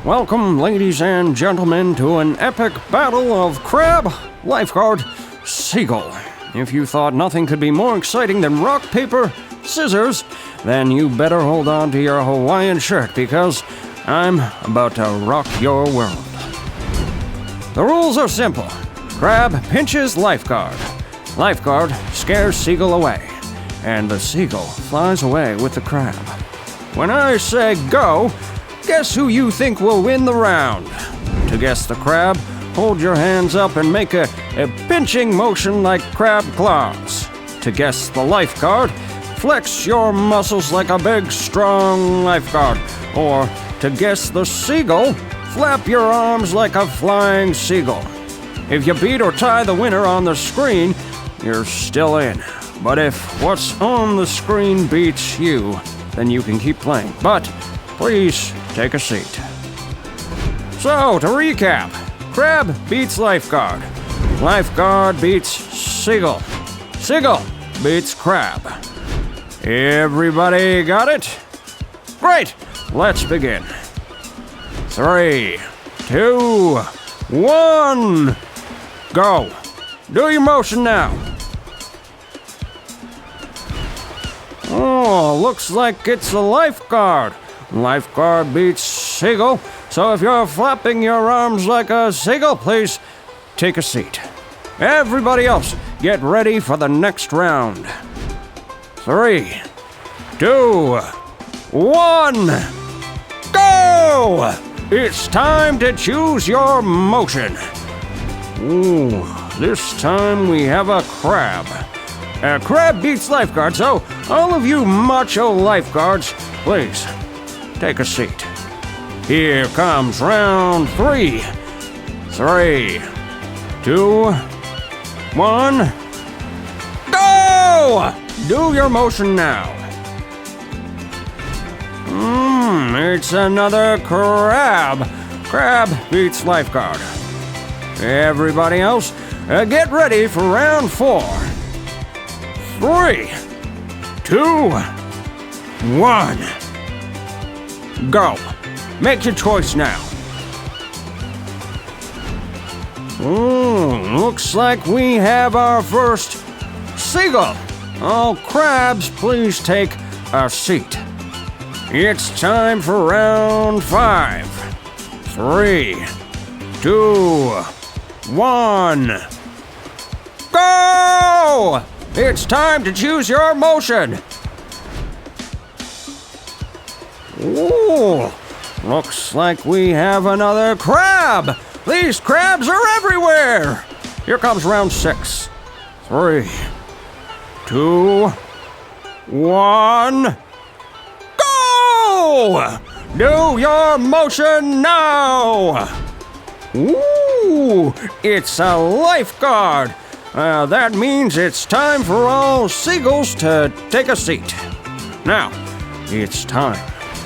Welcome, ladies and gentlemen, to an epic battle of Crab, Lifeguard, Seagull. If you thought nothing could be more exciting than rock, paper, scissors, then you better hold on to your Hawaiian shirt because I'm about to rock your world. The rules are simple. Crab pinches Lifeguard. Lifeguard scares Seagull away, and the Seagull flies away with the crab. When I say go, guess who you think will win the round? To guess the crab, hold your hands up and make a pinching motion like crab claws. To guess the Lifeguard, flex your muscles like a big, strong lifeguard. Or to guess the Seagull, flap your arms like a flying seagull. If you beat or tie the winner on the screen, you're still in. But if what's on the screen beats you, then you can keep playing. But please take a seat. So, to recap, Crab beats Lifeguard. Lifeguard beats Seagull. Seagull beats Crab. Everybody got it? Great! Let's begin. 3, 2, 1, go! Do your motion now. Oh, looks like it's the Lifeguard. Lifeguard beats Seagull, so if you're flapping your arms like a seagull, please take a seat. Everybody else, get ready for the next round. 3, 2, 1, go! It's time to choose your motion. Ooh, this time we have a crab. Crab beats Lifeguard, so all of you macho lifeguards, please take a seat. Here comes round 3. 3, 2, 1, go! Do your motion now. It's another crab. Crab beats Lifeguard. Everybody else, get ready for round 4. 3, 2, 1, go. Make your choice now. Looks like we have our first Seagull. All crabs, please take a seat. It's time for round 5. 3, 2, 1, go! It's time to choose your motion. Ooh, looks like we have another crab. These crabs are everywhere. Here comes round 6. 3, 2, 1, go! Do your motion now. Ooh, it's a Lifeguard. That means it's time for all seagulls to take a seat. Now, it's time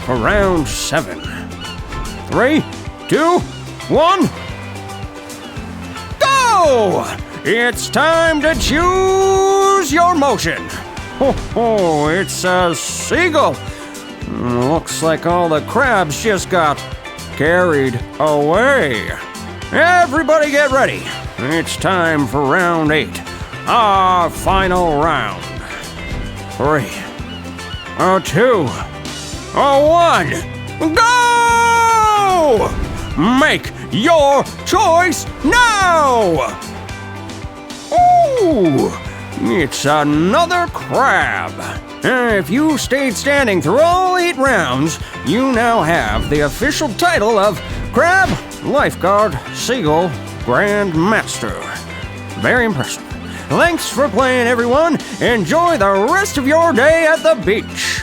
for round 7. 3, 2, 1, go! It's time to choose your motion. Oh, it's a seagull. Looks like all the crabs just got carried away. Everybody get ready. It's time for round 8, our final round. 3, 2, 1, go! Make your choice now! Ooh, it's another crab. If you stayed standing through all 8 rounds, you now have the official title of Crab, Lifeguard, Seagull, Grand Master. Very impressive. Thanks for playing, everyone. Enjoy the rest of your day at the beach.